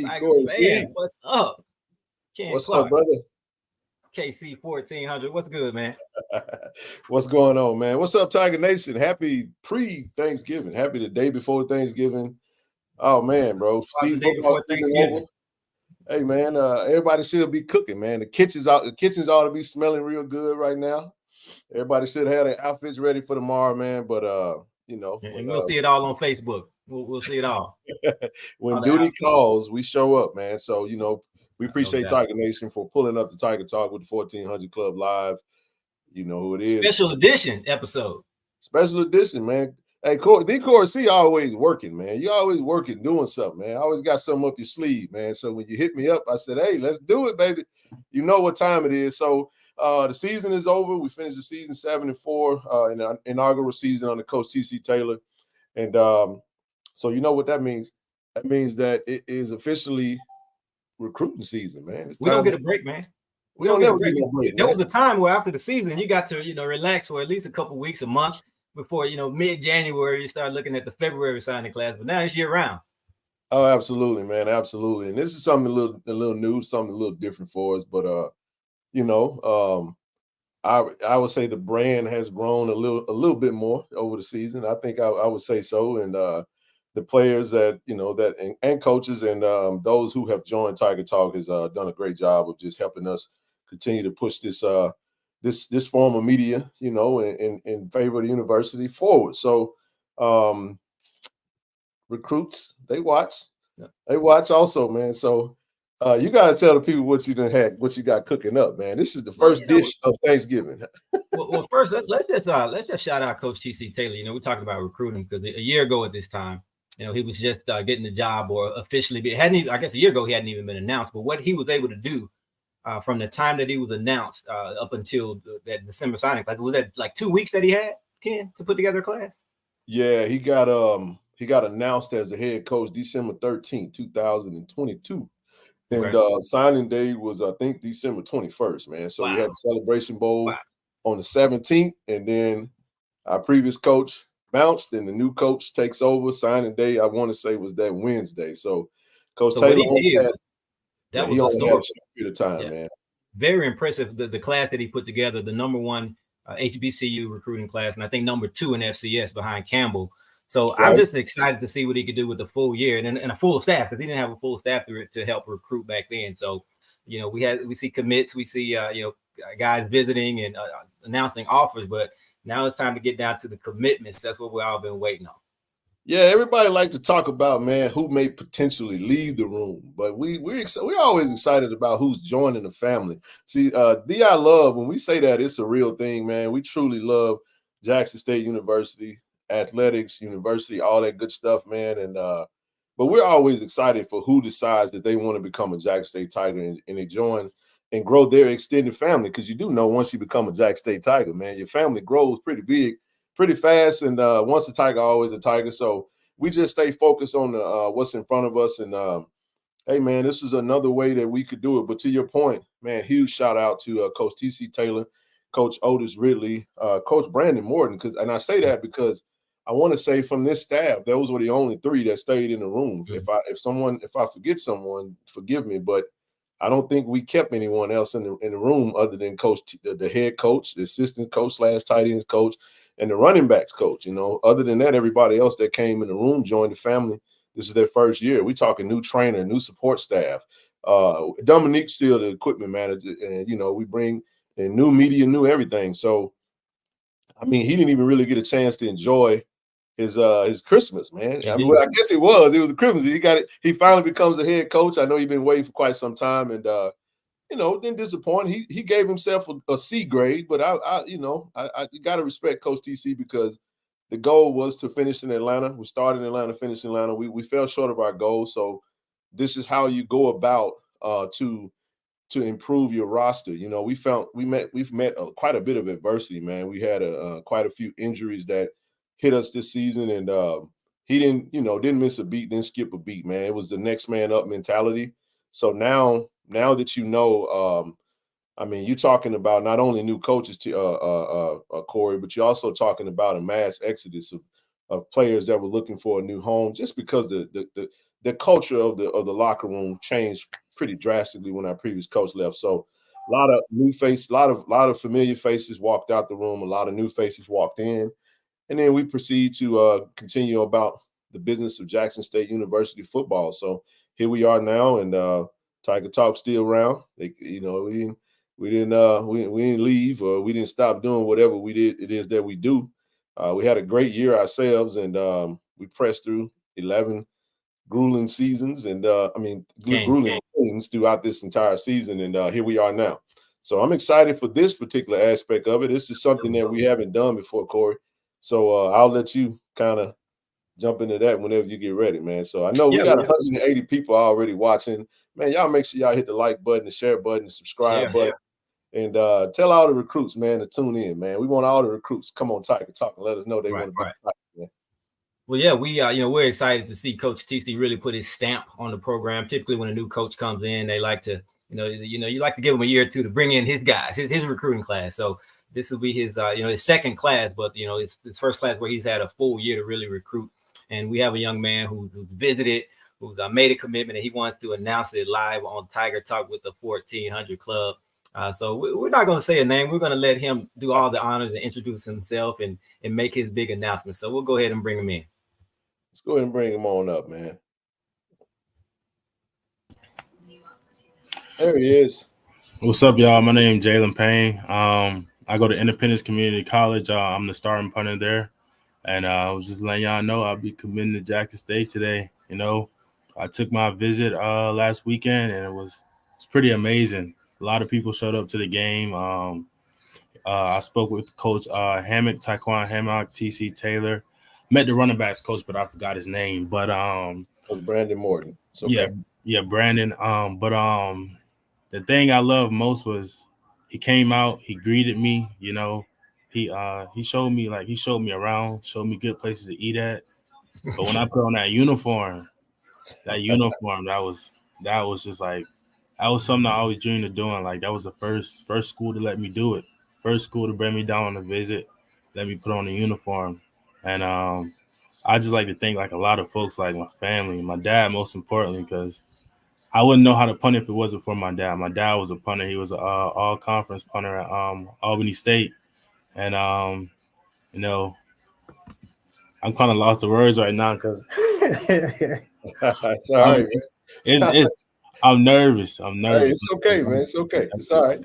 Tiger Corey fans, C. what's up? Ken What's up, Clark, brother? KC 1400. What's good, man? What's going on, man? What's up, Tiger Nation? Happy pre-Thanksgiving. Happy the day before Thanksgiving. Oh man, bro. The day Football before season Thanksgiving. over. Hey man, everybody should be cooking, man. The kitchens ought to be smelling real good right now. Everybody should have their outfits ready for tomorrow, man. But And we'll see it all on Facebook. We'll see it all. when all duty calls, we show up, man. So we appreciate doubt. Tiger Nation for pulling up the Tiger Talk with the 1400 Club Live. You know who it is. Special edition episode. Special edition, man. Hey, Corey C always working, man. You always working, doing something, man. I always got something up your sleeve, man. So when you hit me up, I said, hey, let's do it, baby. You know what time it is. So the season is over. We finished the season 7-4 in the inaugural season under Coach TC Taylor. And so you know what that means? That means that it is officially recruiting season, man. We don't get a break, man. We don't never get a break. There was a time where after the season, you got to, relax for at least a couple weeks, a month before, mid-January, you start looking at the February signing class. But now it's year round. Oh, absolutely, man. Absolutely. And this is something a little new, something a little different for us. But, I would say the brand has grown a little bit more over the season. I think I would say so. And the players that, and coaches and those who have joined Tiger Talk has done a great job of just helping us continue to push this this form of media, in favor of the university forward. So recruits, they watch. Yeah. They watch also, man. So you got to tell the people what you done had, what you got cooking up, man. This is the first dish of Thanksgiving. well, first let's just shout out Coach TC Taylor. We talked about recruiting because a year ago at this time, he was just getting the job or officially I guess a year ago he hadn't even been announced. But what he was able to do from the time that he was announced up until that December signing class, was that like 2 weeks that he had, Ken, to put together a class? Yeah, he got announced as the head coach December 13th, 2022. And signing day was, I think, December 21st, man. So we had the Celebration Bowl on the 17th, and then our previous coach bounced, and the new coach takes over. Signing day, I want to say, was that Wednesday. So Coach Taylor that was a story. Period of time, man. Very impressive. The class that he put together, the number one HBCU recruiting class, and I think number 2 in FCS behind Campbell. So I'm just excited to see what he could do with the full year and a full staff, because he didn't have a full staff to help recruit back then. So, we see commits, we see guys visiting and announcing offers, but now it's time to get down to the commitments. That's what we've all been waiting on. Yeah, everybody like to talk about, man, who may potentially leave the room, but we're always excited about who's joining the family. See, DI love, when we say that, it's a real thing, man. We truly love Jackson State University, athletics, university, all that good stuff, man. And but we're always excited for who decides that they want to become a Jackson State Tiger and they join and grow their extended family, because you do know once you become a Jackson State Tiger, man, your family grows pretty big, pretty fast, and once a Tiger, always a Tiger. So we just stay focused on what's in front of us. And hey, man, this is another way that we could do it. But to your point, man, huge shout out to Coach TC Taylor, Coach Otis Ridley, Coach Brandon Morton, and I say that because I want to say from this staff, those were the only 3 that stayed in the room. Mm-hmm. If I forget someone, forgive me, but I don't think we kept anyone else in the room other than the head coach, the assistant coach / tight ends coach, and the running backs coach. Other than that, everybody else that came in the room joined the family. This is their first year. We talking new trainer, new support staff. Dominique's still the equipment manager, and we bring in new media, new everything. So, I mean, he didn't even really get a chance to enjoy his Christmas, man. I mean, I guess it was a Christmas. He got it. He finally becomes a head coach. I know he's been waiting for quite some time, and didn't disappoint. He gave himself a C grade, but I got to respect Coach TC, because the goal was to finish in Atlanta. We started in Atlanta, finished in Atlanta. We fell short of our goal, so this is how you go about to improve your roster. We've met quite a bit of adversity, man. We had quite a few injuries that hit us this season, and he didn't miss a beat, didn't skip a beat, man. It was the next man up mentality. So now that I mean, you're talking about not only new coaches to Corey, but you're also talking about a mass exodus of players that were looking for a new home, just because the the culture of the locker room changed pretty drastically when our previous coach left. So a lot of new faces, a lot of familiar faces walked out the room. A lot of new faces walked in, and then we proceed to continue about the business of Jackson State University football. So here we are now, and Tiger Talk's still around. We didn't leave, or we didn't stop doing whatever it is that we do. We had a great year ourselves, and we pressed through 11 grueling seasons, and grueling games throughout this entire season, and here we are now. So I'm excited for this particular aspect of it. This is something that we haven't done before, Corey. So I'll let you kind of jump into that whenever you get ready, man. So I know we got 180 people already watching. Man, y'all make sure y'all hit the like button, the share button, the subscribe button. And tell all the recruits, man, to tune in, man. We want all the recruits. Come on, Tiger Talk, and let us know they want to be Tiger, man. Well, yeah, we're excited to see Coach TC really put his stamp on the program. Typically, when a new coach comes in, they like to, you like to give him a year or two to bring in his guys, his recruiting class. So this will be his, his second class, but it's his first class where he's had a full year to really recruit. And we have a young man who's visited, who's made a commitment, and he wants to announce it live on Tiger Talk with the 1400 Club. So we're not going to say a name. We're going to let him do all the honors and introduce himself and make his big announcement. So we'll go ahead and bring him in. Let's go ahead and bring him on up, man. There he is. What's up, y'all? My name is Jaylen Payne. I go to Independence Community College. I'm the starting punter there. And I was just letting y'all know I'll be committing to Jackson State today. I took my visit last weekend, and it's pretty amazing. A lot of people showed up to the game. I spoke with Coach Taekwon Hammock, TC Taylor. Met the running backs coach, but I forgot his name. But Brandon Morton. Okay. Yeah, Brandon. The thing I loved most was he came out, he greeted me. He showed me around, showed me good places to eat at. But when I put on that uniform, that was just like, that was something I always dreamed of doing. Like, that was the first school to let me do it. First school to bring me down on a visit, let me put on a uniform. And I just like to think like a lot of folks, like my family, my dad most importantly, because I wouldn't know how to punt if it wasn't for my dad. My dad was a punter. He was an all-conference punter at Albany State. And, I'm kind of lost the words right now because it's all right, man. I'm nervous. Hey, it's okay, man. It's okay. It's all right.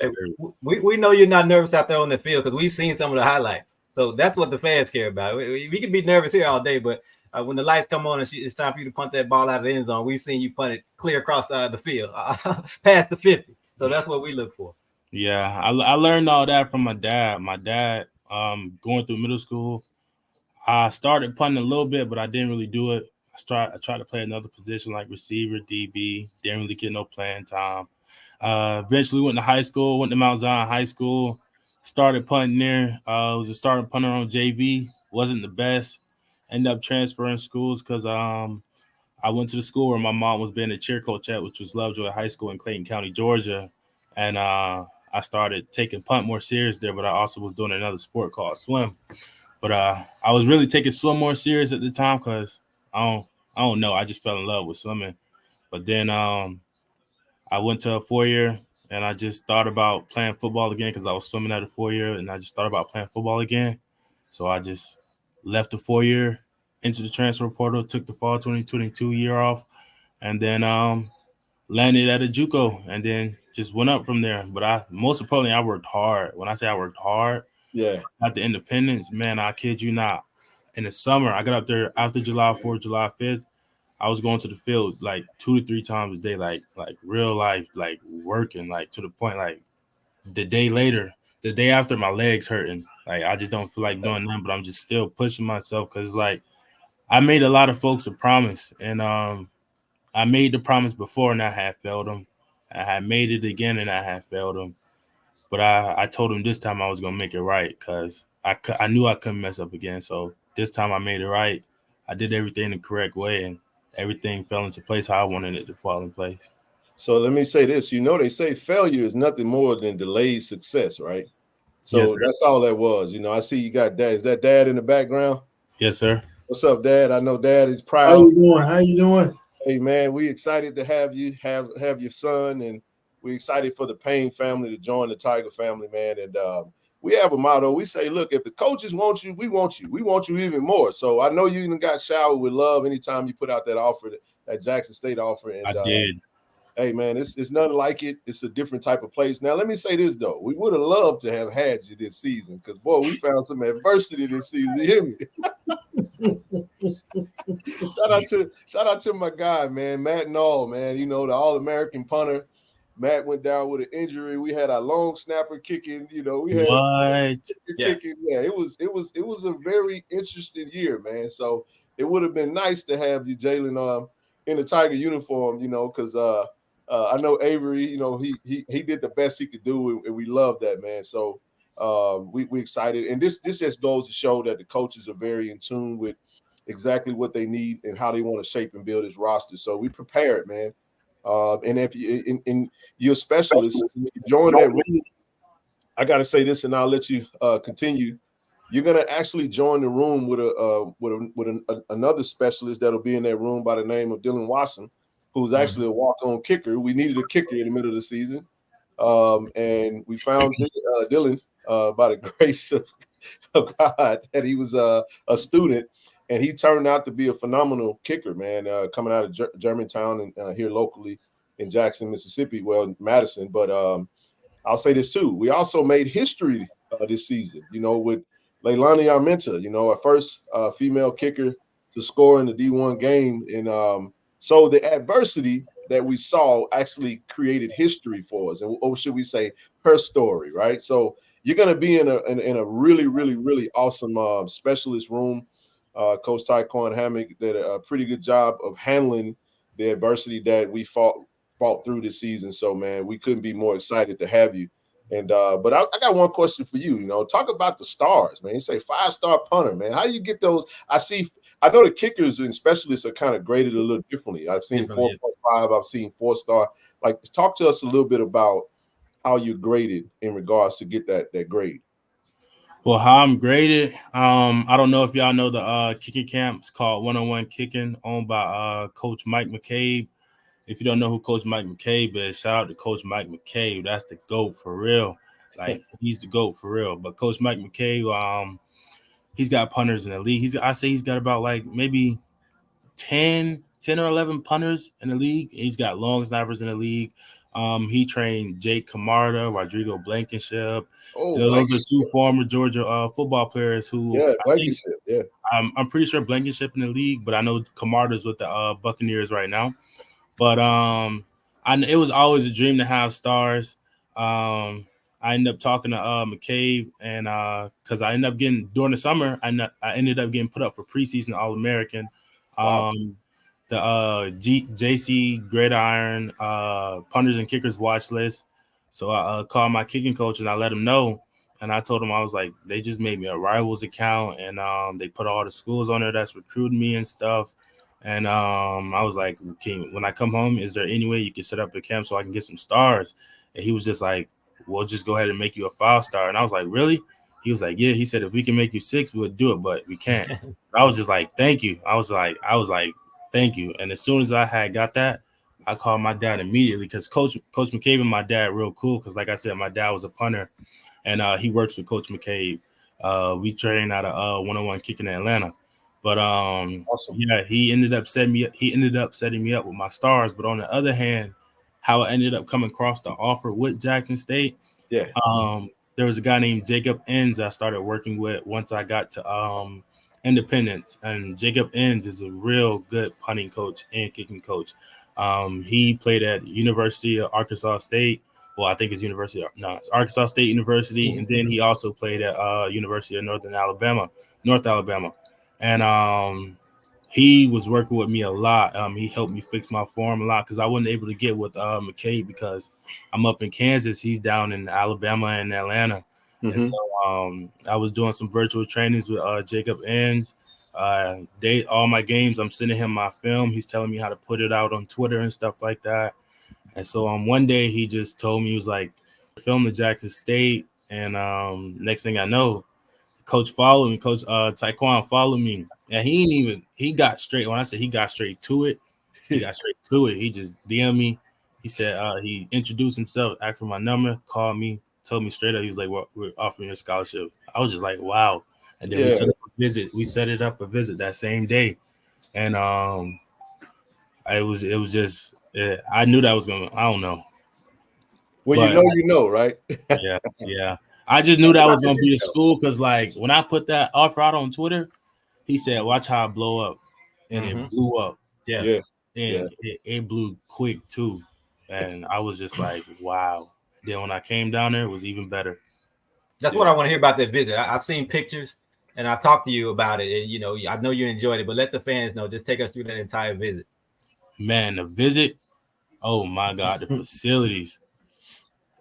We know you're not nervous out there on the field because we've seen some of the highlights. So that's what the fans care about. We can be nervous here all day, but when the lights come on and it's time for you to punt that ball out of the end zone, we've seen you punt it clear across the field, past the 50. So that's what we look for. Yeah, I learned all that from my dad. My dad, going through middle school, I started punting a little bit, but I didn't really do it. I tried to play another position like receiver, DB. Didn't really get no playing time. Eventually went to high school, went to Mount Zion High School. Started punting there. Was a starting punter on JV. Wasn't the best. Ended up transferring schools because I went to the school where my mom was being a cheer coach at, which was Lovejoy High School in Clayton County, Georgia. And I started taking punt more serious there, but I also was doing another sport called swim. But I was really taking swim more serious at the time because I don't know. I just fell in love with swimming. But then I went to a 4-year, and I just thought about playing football again because I was swimming at a 4-year, and I just thought about playing football again. So I just left the 4-year, into the transfer portal, took the fall 2022 year off, and then landed at a JUCO, and then just went up from there. But most importantly, I worked hard. When I say I worked hard, at the Independence, man, I kid you not. In the summer, I got up there after July 4th, July 5th. I was going to the field like 2 to 3 times a day, like real life, like working, like to the point, like the day after, my legs hurting. Like, I just don't feel like doing that, but I'm just still pushing myself because, like, I made a lot of folks a promise, and I made the promise before and I had failed them. I had made it again and I had failed them. But I told him this time I was going to make it right because I knew I couldn't mess up again. So this time I made it right. I did everything the correct way, and everything fell into place how I wanted it to fall in place. So let me say this. They say failure is nothing more than delayed success, right? So yes, that's all that was. I see you got dad. Is that dad in the background? Yes, sir. What's up, Dad? I know Dad is proud. How you doing? Hey man, we excited to have you have your son, and we're excited for the Payne family to join the Tiger family, man. And we have a motto. We say, look, if the coaches want you, we want you. We want you even more. So I know you even got showered with love anytime you put out that offer, that Jackson State offer. And I did. Hey man, it's nothing like it. It's a different type of place. Now let me say this though, we would have loved to have had you this season because boy, we found some adversity this season. You hear me? shout out to my guy, man, Matt Nall, man. You know, the All-American punter. Matt went down with an injury. We had our long snapper kicking. You know, we had kicking. Yeah, it was a very interesting year, man. So it would have been nice to have you, Jaylen, in the Tiger uniform. You know, because I know Avery. You know, he did the best he could do, and we love that, man. So we excited, and this just goes to show that the coaches are very in tune with exactly what they need and how they want to shape and build his roster. So we prepared, man. And if you're a specialist, you join that room. I got to say this, and I'll let you continue. You're gonna actually join the room with another specialist that'll be in that room by the name of Dylan Watson, who's actually a walk-on kicker. We needed a kicker in the middle of the season, and we found Dylan by the grace of God that he was a student. And he turned out to be a phenomenal kicker, man, coming out of Germantown and here locally in Jackson, Mississippi, well, Madison. But I'll say this too. We also made history this season, you know, with Leilani Armenta, you know, our first female kicker to score in the D1 game. And so the adversity that we saw actually created history for us. And or should we say her story, right? So you're going to be in a really, really, really awesome specialist room. Coach Tyquan Hammock did a pretty good job of handling the adversity that we fought through this season. So, man, we couldn't be more excited to have you. And but I got one question for you. You know, talk about the stars, man. You say 5-star punter, man. How do you get those? I know the kickers and specialists are kind of graded a little differently. I've seen 4.5. I've seen 4-star. Like, talk to us a little bit about how you're graded in regards to get that grade. Well, how I'm graded, I don't know if y'all know the kicking camp. It's called 101 Kicking, owned by Coach Mike McCabe. If you don't know who Coach Mike McCabe is, shout out to Coach Mike McCabe. That's the GOAT for real. Like, he's the GOAT for real. But Coach Mike McCabe, he's got punters in the league. I say he's got about like maybe 10 or 11 punters in the league. He's got long snappers in the league. He trained Jake Camarda, Rodrigo Blankenship. Those are two former Georgia football players who Blankenship. Yeah, I'm pretty sure Blankenship in the league, but I know Camarda's with the Buccaneers right now. But it was always a dream to have stars. I ended up talking to McCabe, and because I ended up getting during the summer, I ended up getting put up for preseason All-American. Wow. The JC Gridiron punters and kickers watch list. So I called my kicking coach and I let him know. And I told him, I was like, they just made me a Rivals account, and they put all the schools on there that's recruiting me and stuff. And I was like, when I come home, is there any way you can set up a camp so I can get some stars? And he was just like, we'll just go ahead and make you a 5-star. And I was like, really? He was like, yeah. He said, if we can make you 6, we'll do it, but we can't. I was just like, thank you. I was like, thank you. And as soon as I had got that, I called my dad immediately because Coach McCabe and my dad real cool because, like I said, my dad was a punter, and he works with Coach McCabe. We trained out of 101 Kicking in Atlanta. But awesome. Yeah, he ended up setting me up with my stars. But on the other hand, how I ended up coming across the offer with Jackson State, there was a guy named Jacob Enns I started working with once I got to Independence, and Jacob Enns is a real good punting coach and kicking coach. He played at University of Arkansas State. Well, I think it's it's Arkansas State University, and then he also played at University of North Alabama. And he was working with me a lot. He helped me fix my form a lot because I wasn't able to get with McCabe because I'm up in Kansas. He's down in Alabama and Atlanta. Mm-hmm. And so I was doing some virtual trainings with Jacob Enns. All my games, I'm sending him my film. He's telling me how to put it out on Twitter and stuff like that. And so one day he just told me, he was like, film the Jackson State. And next thing I know, Coach followed me. Coach Tyquan followed me. And he got straight. When I said he got straight to it, He got straight to it. He just DM'd me. He said he introduced himself, asked for my number, called me, told me straight up. He was like, well, we're offering you a scholarship. I was just like, wow. And then we set up a visit. We set it up a visit that same day. And it was just I knew that was gonna, I don't know. When but, you know, right? yeah. I just knew that was gonna be the school because like when I put that offer out on Twitter, he said, watch how I blow up. And it blew up. Yeah. And it blew quick too. And I was just like, wow. Then when I came down there, it was even better. That's what I want to hear about that visit. I've seen pictures and I've talked to you about it. And, you know, I know you enjoyed it, but let the fans know. Just take us through that entire visit. Man, the visit, oh my God, the facilities,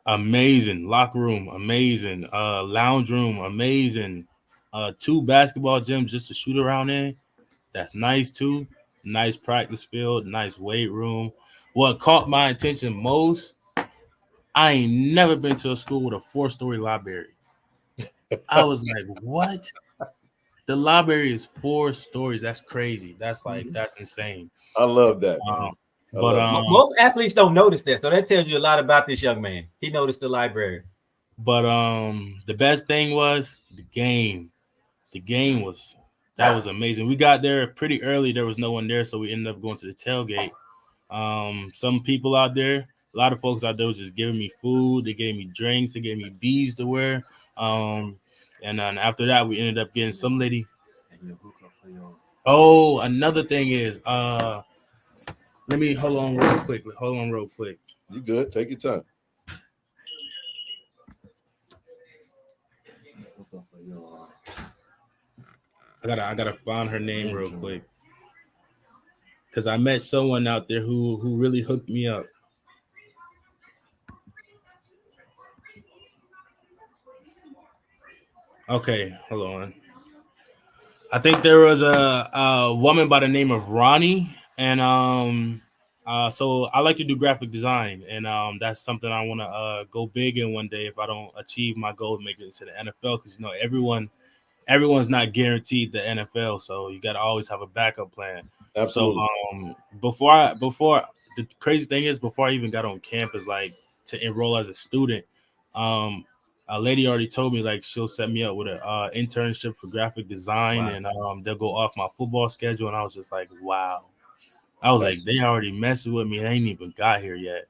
amazing. Locker room, amazing. Lounge room, amazing. 2 basketball gyms just to shoot around in. That's nice too. Nice practice field, nice weight room. What caught my attention most, I ain't never been to a school with a 4-story library. I was like, what? The library is 4 stories. That's crazy. That's like, that's insane. I love that. Most athletes don't notice that. So that tells you a lot about this young man. He noticed the library. But the best thing was the game. The game was amazing. We got there pretty early. There was no one there, so we ended up going to the tailgate. Some people out there, a lot of folks out there was just giving me food. They gave me drinks. They gave me beads to wear. And then after that, we ended up getting some lady. Oh, another thing is, let me hold on real quick. You good? Take your time. I gotta find her name real quick. Because I met someone out there who really hooked me up. Okay, hold on. I think there was a woman by the name of Ronnie, and so I like to do graphic design, and that's something I want to go big in one day if I don't achieve my goal of making it to the NFL. Because you know everyone's not guaranteed the NFL, so you got to always have a backup plan. Absolutely. So before the crazy thing is, before I even got on campus, like to enroll as a student, a lady already told me like she'll set me up with an internship for graphic design, and they'll go off my football schedule. And I was just like, wow. I was like, they already messing with me. They ain't even got here yet.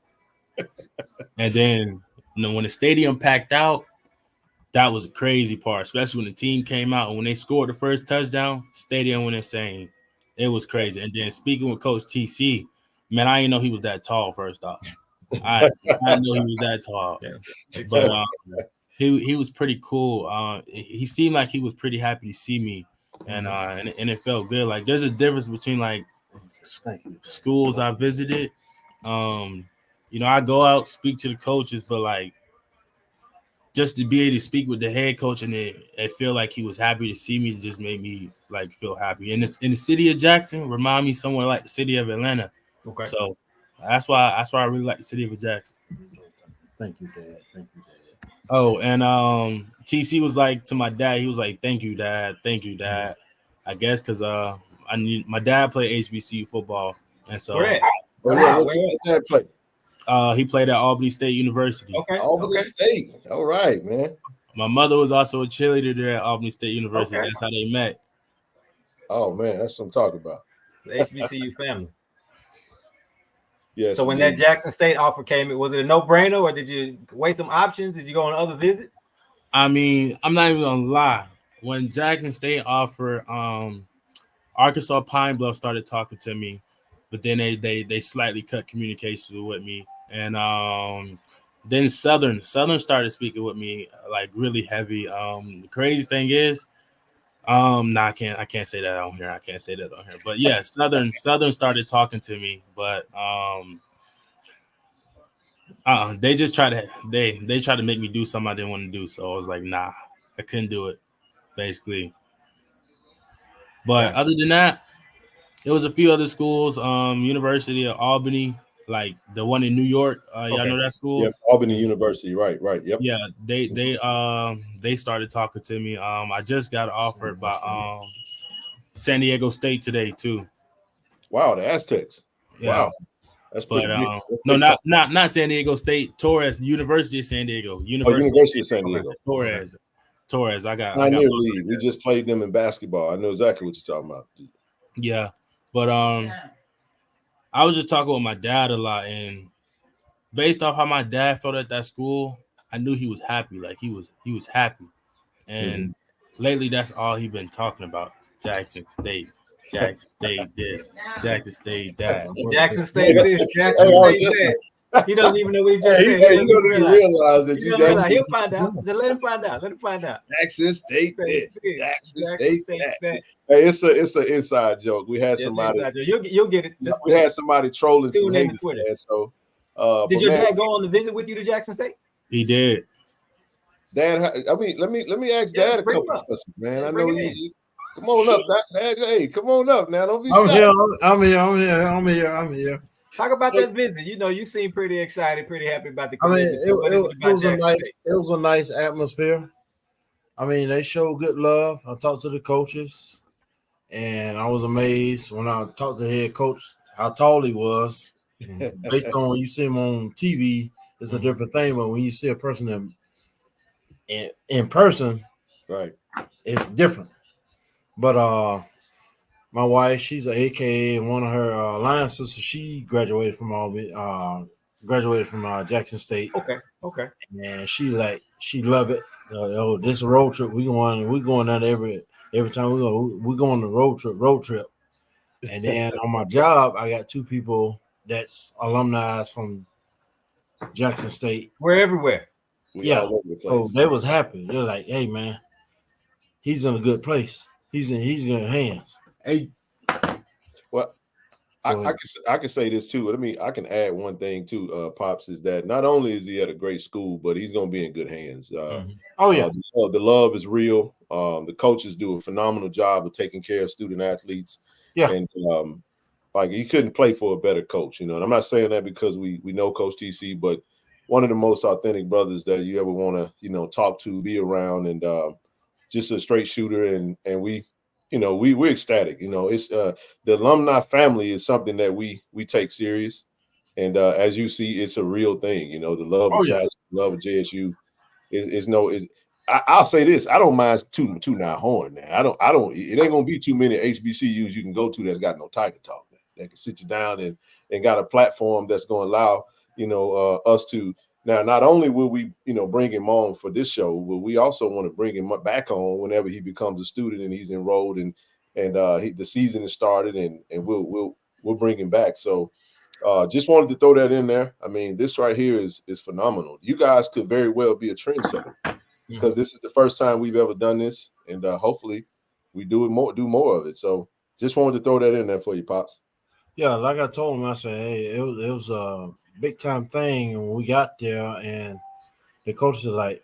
And then when the stadium packed out, that was a crazy part, especially when the team came out and when they scored the first touchdown, stadium went insane. It was crazy. And then speaking with Coach TC, man, I didn't know he was that tall. First off, I didn't know he was that tall. But he was pretty cool. He seemed like he was pretty happy to see me, and it felt good. Like there's a difference between like schools I visited. I go out, speak to the coaches, but like just to be able to speak with the head coach and it feel like he was happy to see me just made me like feel happy. And in the city of Jackson, remind me somewhere like the city of Atlanta. Okay. So that's why I really like the city of Jackson. Thank you, Dad. Oh, and TC was like to my dad, he was like, "Thank you, Dad. Thank you, Dad." I guess because my dad played HBCU football, and so where did Dad play? He played at Albany State University. Okay. Albany State. All right, man. My mother was also a cheerleader there at Albany State University. Okay. That's how they met. Oh man, that's what I'm talking about. The HBCU family. Yes. So when that Jackson State offer came, was it a no-brainer, or did you weigh some options? Did you go on other visits? I mean, I'm not even gonna lie. When Jackson State offered, Arkansas Pine Bluff started talking to me, but then they slightly cut communications with me, and then Southern started speaking with me like really heavy. The crazy thing is, I can't say that on here. I can't say that on here. But yeah, Southern started talking to me, but they just try to make me do something I didn't want to do. So I was like, nah, I couldn't do it, basically. But other than that, there was a few other schools, University of Albany, like the one in New York. Y'all know that school? Yeah, Albany University, right. Yep. Yeah, they started talking to me. I just got offered by San Diego State today too. Wow, the Aztecs. Yeah. Wow, that's But pretty big. no, not San Diego State. Torres, University of San Diego. University of San Diego. Torres. Torres. I got Pioneer League. We just played them in basketball. I know exactly what you're talking about. Yeah. But I was just talking with my dad a lot, and based off how my dad felt at that school, I knew he was happy. Like he was happy. And lately that's all he been talking about. Jackson State. Jackson State this, Jackson State that. Jackson State this, Jackson State that. He doesn't even know what he just said. He doesn't realize that you realize. He'll find out. Then let him find out. Let him find out. Jackson State this, Jackson State that. Hey, it's an inside joke. We had somebody. You'll get it. We had somebody trolling some haters, Twitter. Man, so, did your dad go on the visit with you to Jackson State? He did. Dad, I mean, let me ask Dad a couple of questions, man. I know you. Come on up, Dad. Hey, come on up now. Don't be shy. I'm here. Talk about that visit. You know, you seem pretty excited, pretty happy about the commitment. It was a nice atmosphere. I mean, they showed good love. I talked to the coaches, and I was amazed when I talked to the head coach how tall he was. Based on when you see him on TV, it's a different thing. But when you see a person in person, right, it's different. But my wife, she's an AKA, and one of her line sisters, she graduated from Jackson State. Okay. And she love it. This road trip we going down every time we go on the road trip. And then on my job, I got two people that's alumni from Jackson State. We're everywhere. Yeah. So they was happy. They're like, hey man, he's in a good place. He's in good hands. Hey. Well, I can say this too. I can add one thing too, Pops, is that not only is he at a great school, but he's going to be in good hands. Oh yeah, the love is real. The coaches do a phenomenal job of taking care of student athletes. Yeah, and like he couldn't play for a better coach, you know. And I'm not saying that because we know Coach TC, but one of the most authentic brothers that you ever want to, you know, talk to, be around, and just a straight shooter. And we. You know, we're ecstatic. You know, it's the alumni family is something that we take serious, and as you see, it's a real thing. You know, the love of Jackson, love of JSU is no. I'll say this: I don't mind tooting our horn. Now, I don't. It ain't gonna be too many HBCUs you can go to that's got no Tiger Talk. Man. That can sit you down and got a platform that's gonna allow us to. Now, not only will we, bring him on for this show, but we also want to bring him back on whenever he becomes a student and he's enrolled and the season has started, and we'll bring him back. So, just wanted to throw that in there. I mean, this right here is phenomenal. You guys could very well be a trendsetter because this is the first time we've ever done this, and hopefully we do more of it. So, just wanted to throw that in there for you, Pops. Yeah, like I told him, I said, hey, it was a big time thing, and when we got there, and the coach is like,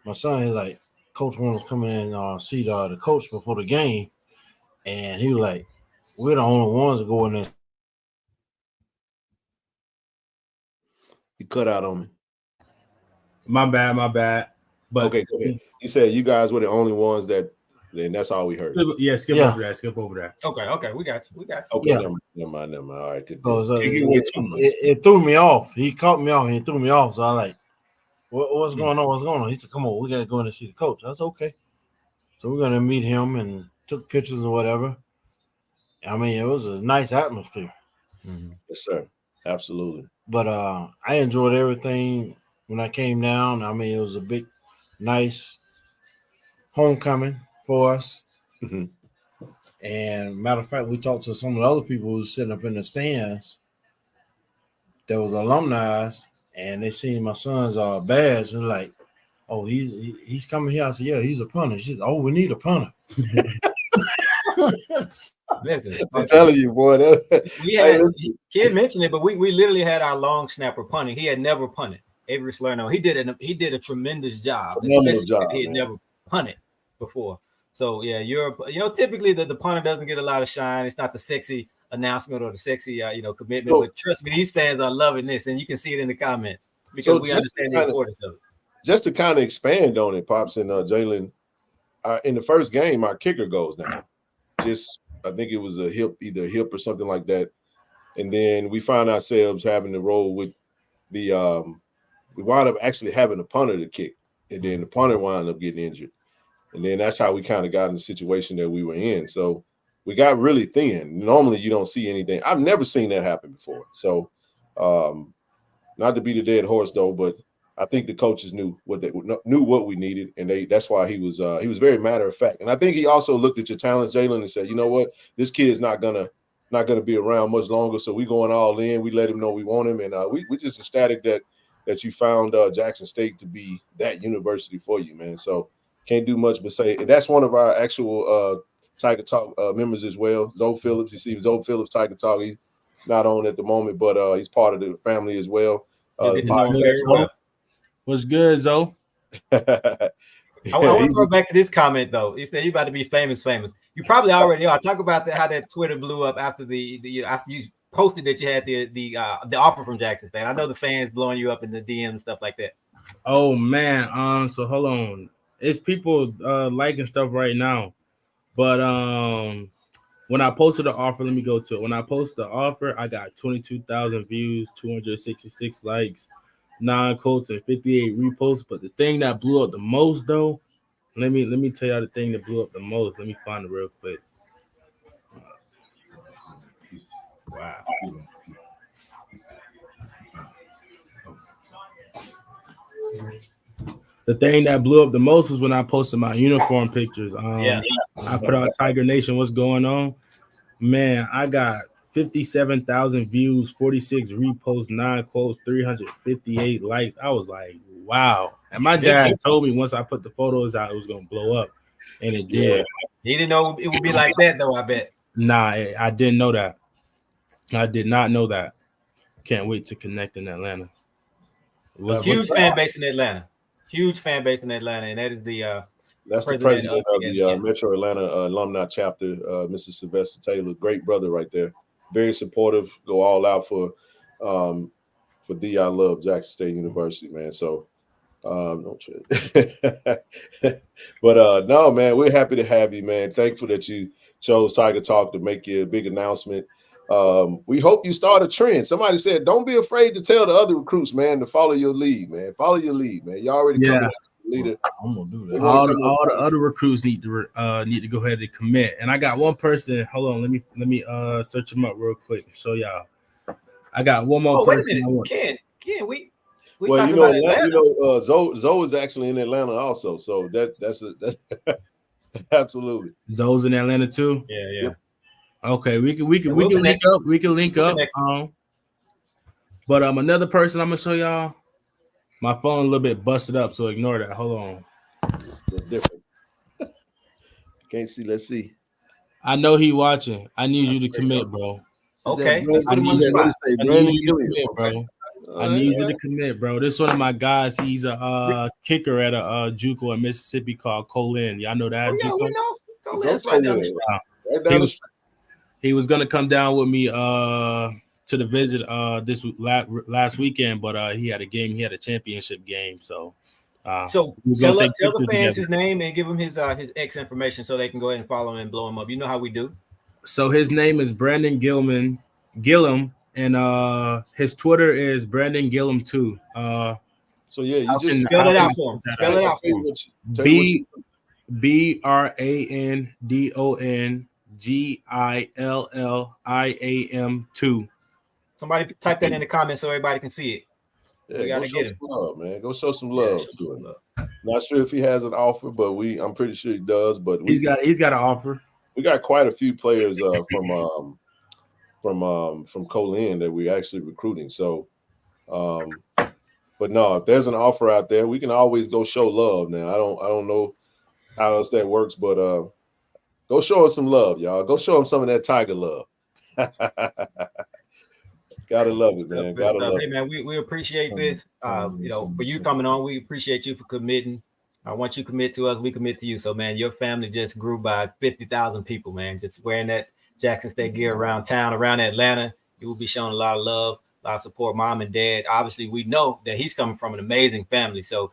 my son is like, coach wanted to come in and see the coach before the game, and he was like, we're the only ones that go in there. You cut out on me. My bad. But okay, go ahead. He said you guys were the only ones that. Then that's all we heard. Skip over that. Okay, we got you. Okay, never mind. All right. So it threw me off. He caught me off and he threw me off. So I like, what's going on? He said, come on, we got to go in and see the coach. That's okay. So we're going to meet him and took pictures or whatever. I mean, it was a nice atmosphere. Yes, sir. Absolutely. But I enjoyed everything when I came down. I mean, it was a big, nice homecoming for us. And matter of fact, we talked to some of the other people who was sitting up in the stands. There was alumni, and they seen my son's badge and like, oh, he's coming here. I said, yeah, he's a punter. She said, oh, we need a punter. Listen, I'm telling you, boy. Kid mentioned it, but we literally had our long snapper punting. He had never punted. Avery Salerno. He did a tremendous job. Phenomenal job. He had never punted before. So yeah, typically the punter doesn't get a lot of shine. It's not the sexy announcement or the sexy commitment. But trust me, these fans are loving this, and you can see it in the comments because we understand the importance of it. Just to kind of expand on it, Pops and Jaylen, in the first game, our kicker goes down. I think it was either a hip or something like that. And then we found ourselves having to roll with the we wound up actually having a punter to kick, and then the punter wound up getting injured. And then that's how we kind of got in the situation that we were in. So we got really thin. Normally you don't see anything. I've never seen that happen before. So not to beat a dead horse though, but I think the coaches knew what we needed, and that's why he was very matter of fact. And I think he also looked at your talents, Jaylen, and said, you know what, this kid is not gonna be around much longer. So we going all in. We let him know we want him, and we just ecstatic that you found Jackson State to be that university for you, man. So can't do much but say, and that's one of our actual Tiger Talk members as well, Zoe Phillips. You see Zoe Phillips, Tiger Talk. He's not on at the moment, but he's part of the family as well. What's good, Zoe? I want to go back to this comment though. He said you about to be famous. You probably already are. Talk about how that Twitter blew up after after you posted that you had the offer from Jackson State. I know the fans blowing you up in the DM and stuff like that. Oh man, so hold on. It's people liking stuff right now, but when I posted the offer, let me go to it. When I posted the offer, I got 22,000 views, 266 likes, 9 quotes, and 58 reposts. But the thing that blew up the most, though, let me tell y'all the thing that blew up the most. Let me find it real quick. Wow. The thing that blew up the most was when I posted my uniform pictures. I put out Tiger Nation, what's going on? Man, I got 57,000 views, 46 reposts, 9 quotes, 358 likes. I was like, wow. And my dad told me once I put the photos out, it was going to blow up. And it did. He didn't know it would be like that, though, I bet. Nah, I didn't know that. I did not know that. Can't wait to connect in Atlanta. Huge fan base in Atlanta. Huge fan base in Atlanta. And that is that's the president of the Metro Atlanta alumni chapter, Mr. Sylvester Taylor. Great brother right there. Very supportive. Go all out for D. I love Jackson State University, man. So don't trip. But no, man, we're happy to have you, man. Thankful that you chose Tiger Talk to make your big announcement. We hope you start a trend. Somebody said, don't be afraid to tell the other recruits, man, to follow your lead, man. Follow your lead, man. You already coming leader. I'm gonna do that. All the other recruits need to go ahead and commit. And I got one person. Hold on, let me search him up real quick and show y'all. I got one more person. Ken, we well, you know, Zoe is actually in Atlanta also. So that's absolutely. Zoe's in Atlanta too. Yeah. Yep. Okay, we can link up. We can link up. But another person I'm gonna show y'all. My phone a little bit busted up, so ignore that. Hold on. Different. Can't see. Let's see. I know he watching. I need you to commit, bro. Okay. I need you to commit, bro. This is one of my guys. He's a kicker at a JUCO in Mississippi called Colin. Y'all know that? JUCO? We know. Colin's right down the street. He was gonna come down with me to the visit this last weekend, but he had a game. He had a championship game, so tell the fans his name and give him his X information so they can go ahead and follow him and blow him up. You know how we do. So his name is Brandon Gillum, and his Twitter is Brandon Gillum 2. So yeah, you just spell it out for him. Spell it out for him. BRANDONGILLIAM 2. Somebody type that in the comments so everybody can see it. Yeah, we gotta get him. Love, man. Go show some love to him. Not sure if he has an offer, but I'm pretty sure he does. But he's got an offer. We got quite a few players from Colin that we're actually recruiting. So, but no, if there's an offer out there, we can always go show love. Now, I don't know how else that works, but go show him some love, y'all. Go show him some of that Tiger love. Gotta love it, man. Gotta love it. Hey, man, we appreciate this. For you coming on, we appreciate you for committing. Once you commit to us, we commit to you. So, man, your family just grew by 50,000 people, man. Just wearing that Jackson State gear around town, around Atlanta. You will be showing a lot of love, a lot of support. Mom and dad. Obviously, we know that he's coming from an amazing family. So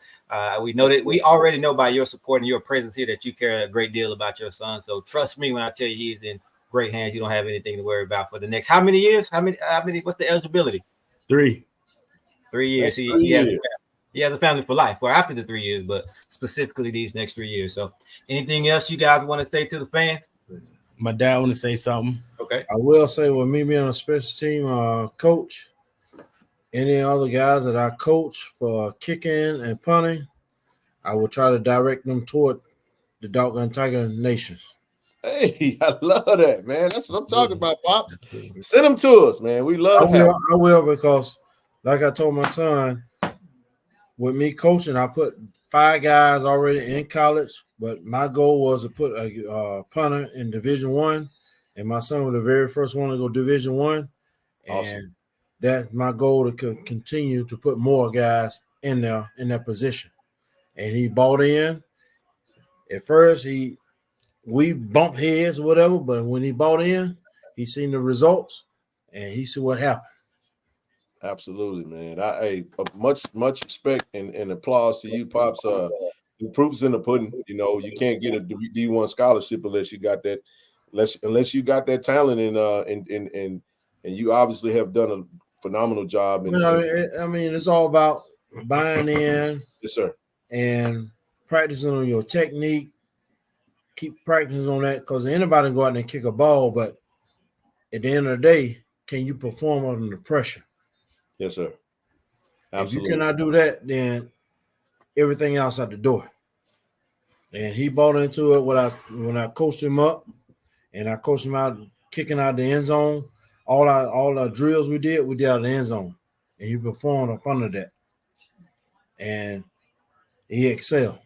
we already know by your support and your presence here that you care a great deal about your son. So trust me when I tell you he's in great hands. You don't have anything to worry about for the next how many years? How many? What's the eligibility? 3. 3 years. He has a family for life, or after the 3 years, but specifically these next 3 years. So, anything else you guys want to say to the fans? My dad want to say something. Okay. I will say, with me being a special team coach, any other guys that I coach for kicking and punting, I will try to direct them toward the Doggone Tiger Nations. Hey, I love that, man. That's what I'm talking about, Pops. Send them to us, man. We love I will, because like I told my son, with me coaching, I put 5 guys already in college, but my goal was to put a punter in Division I, and my son was the very first one to go Division I. And awesome. That's my goal, to continue to put more guys in there in that position. And he bought in. At first, we bumped heads or whatever, but when he bought in, he seen the results and he see what happened. Absolutely, man. Much respect and applause to you, Pops. The proof's in the pudding. You know, you can't get a D1 scholarship unless you got that, unless you got that talent, and you obviously have done a phenomenal job. I mean, it's all about buying in. Yes, sir. And practicing on your technique. Keep practicing on that, because anybody can go out there and kick a ball, but at the end of the day, can you perform under pressure? Yes, sir. Absolutely. If you cannot do that, then everything else out the door. And he bought into it when I coached him up, and I coached him out kicking out the end zone. All our drills we did out of the end zone, and he performed up under that, and he excelled.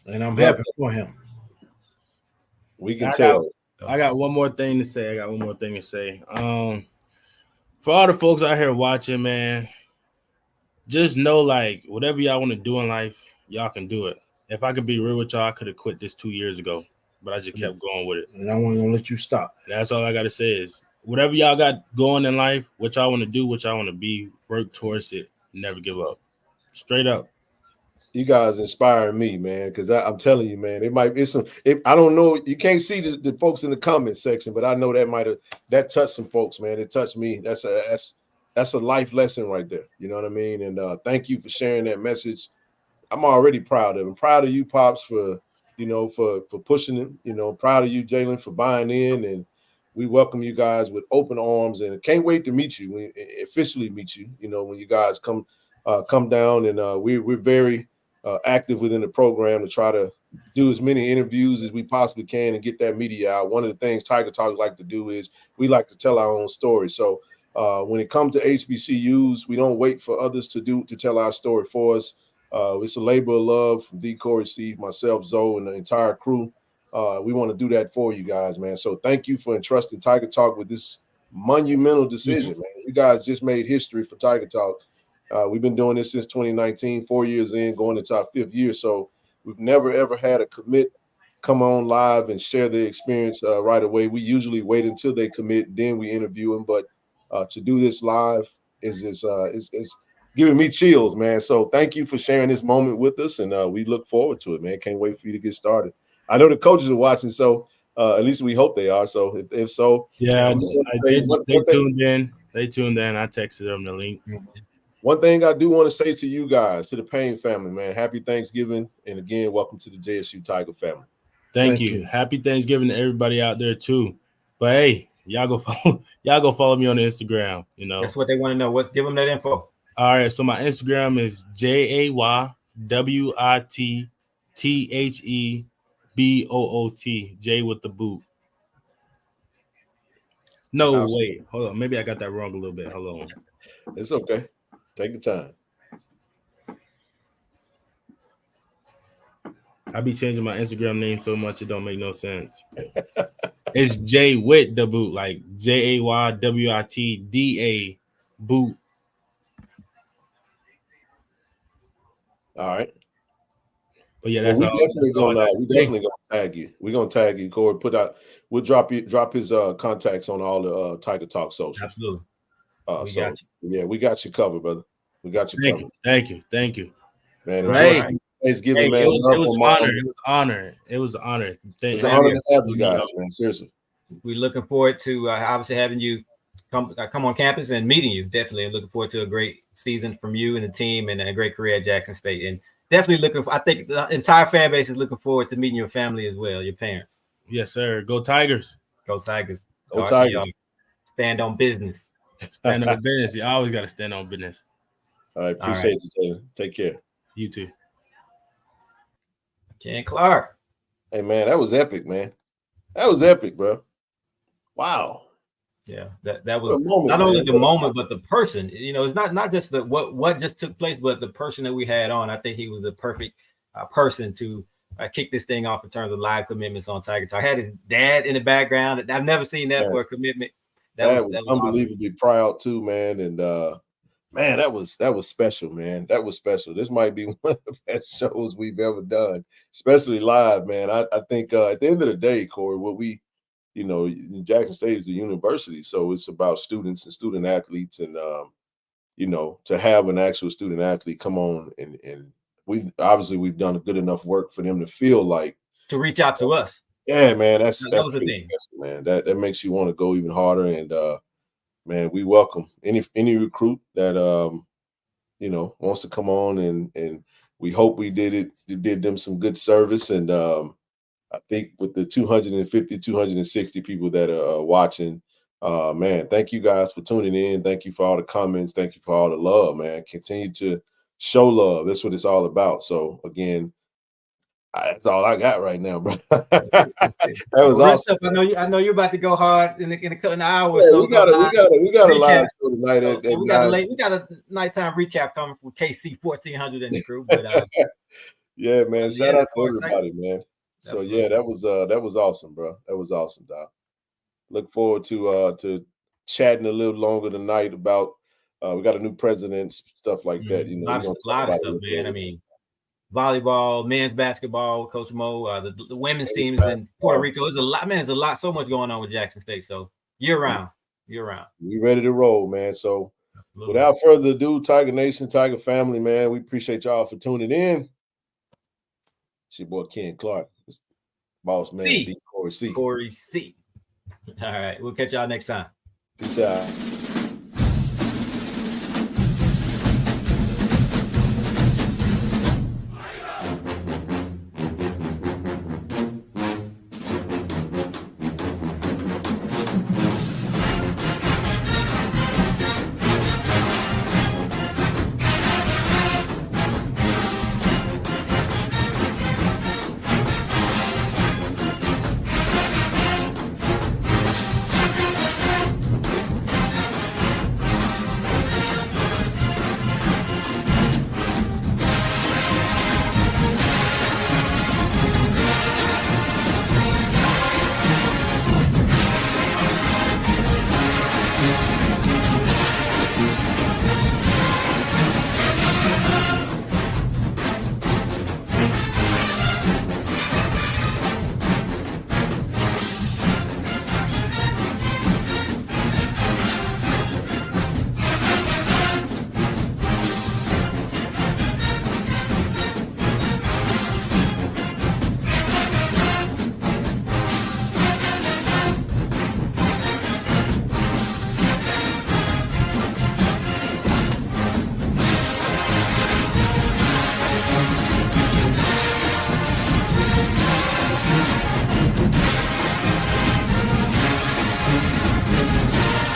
And I'm happy for him. We can tell. I got one more thing to say. For all the folks out here watching, man, just know, like, whatever y'all want to do in life, y'all can do it. If I could be real with y'all, I could have quit this 2 years ago, but I just kept going with it. And I wasn't gonna let you stop. And that's all I got to say is, whatever y'all got going in life, what y'all want to do, what y'all want to be, work towards it, and never give up. Straight up. You guys inspire me, man, because I'm telling you, man, it might be some. I don't know. You can't see the folks in the comment section, but I know that touched some folks, man. It touched me. That's a life lesson right there. You know what I mean? And thank you for sharing that message. I'm already proud of him. Proud of you, Pops, for pushing him. You know, proud of you, Jaylen, for buying in, and we welcome you guys with open arms, and can't wait to meet you. We officially meet you. You know, when you guys come down, and we're very active within the program to try to do as many interviews as we possibly can and get that media out. One of the things Tiger Talk like to do is we like to tell our own story. So when it comes to HBCUs, we don't wait for others to tell our story for us. It's a labor of love from D. Corey, Steve, myself, Zoe, and the entire crew. We want to do that for you guys, man. So thank you for entrusting Tiger Talk with this monumental decision, man. You guys just made history for Tiger Talk. We've been doing this since 2019, 4 years in, going into our 5th year. So we've never, ever had a commit come on live and share their experience right away. We usually wait until they commit, then we interview them. But to do this live is giving me chills, man. So thank you for sharing this moment with us, and we look forward to it, man. Can't wait for you to get started. I know the coaches are watching, so at least we hope they are. So if so, yeah, they tuned in. They tuned in. I texted them the link. One thing I do want to say to you guys, to the Payne family, man, happy Thanksgiving. And again, welcome to the JSU Tiger family. Thank you. Happy Thanksgiving to everybody out there too. But hey, y'all go follow me on Instagram. You know, that's what they want to know. Give them that info. All right. So my Instagram is JayWittetheboot. Jay with the boot. No, wait. Hold on. Maybe I got that wrong a little bit. Hold on. It's okay. Take your time. I be changing my Instagram name so much it don't make no sense. It's Jay with the boot, like JayWittda boot. All right. But yeah, that's we all. Definitely gonna tag you. We're gonna tag you, Corey. We'll drop his contacts on all the Tiger Talk social. Absolutely. We got you. Yeah, we got you covered, brother. We got you covered. Thank you. Man, Thanksgiving, man. It was an honor. It was an honor. It's an honor to have you guys, man. Seriously. we're looking forward to obviously having you come on campus and meeting you. Definitely, and looking forward to a great season from you and the team, and a great career at Jackson State. And definitely I think the entire fan base is looking forward to meeting your family as well, your parents. Yes, sir. Go Tigers. Go Tigers. Go Tigers. Stand on business. Stand on business. You always got to stand on business. All right. Appreciate you, Taylor. Take care. You too. Ken Clark. Hey, man, that was epic, man. That was epic, bro. Wow. Yeah, that was moment, not only man. the moment, but the person. You know, it's not just the what just took place, but the person that we had on. I think he was the perfect person to kick this thing off in terms of live commitments on Tiger Talk. I had his dad in the background. I've never seen that for a commitment. That was unbelievably awesome. proud too, man. And man, that was special, man. That was special. This might be one of the best shows we've ever done, especially live, man. I think at the end of the day, Corey, what we, you know, Jackson State is a university, so it's about students and student athletes, and you know, to have an actual student athlete come on and we've done good enough work for them to feel like to reach out to us. Yeah, man, that's was the thing, special, man. That makes you want to go even harder. And man, we welcome any recruit that you know, wants to come on, and we hope we did them some good service. And I think with the 250, 260 people that are watching, man, thank you guys for tuning in. Thank you for all the comments. Thank you for all the love, man. Continue to show love. That's what it's all about. So again, that's all I got right now, bro. That was awesome. I know you're about to go hard in an hour. Yeah, so we got a live show tonight. So we got a nighttime recap coming from KC 1400 and the crew. But yeah, man, shout out to everybody, man. So yeah, that was awesome, bro. That was awesome, Doc. Look forward to chatting a little longer tonight about we got a new president, stuff like that. You know, a lot of stuff, man. I mean, volleyball, men's basketball, Coach Mo, the women's teams in Puerto Rico. There's a lot, man. There's a lot, so much going on with Jackson State. So year round. We ready to roll, man. So without further ado, Tiger Nation, Tiger family, man, we appreciate y'all for tuning in. It's your boy Ken Clark, boss man, Corey C. Corey C. All right, we'll catch y'all next time. Peace out.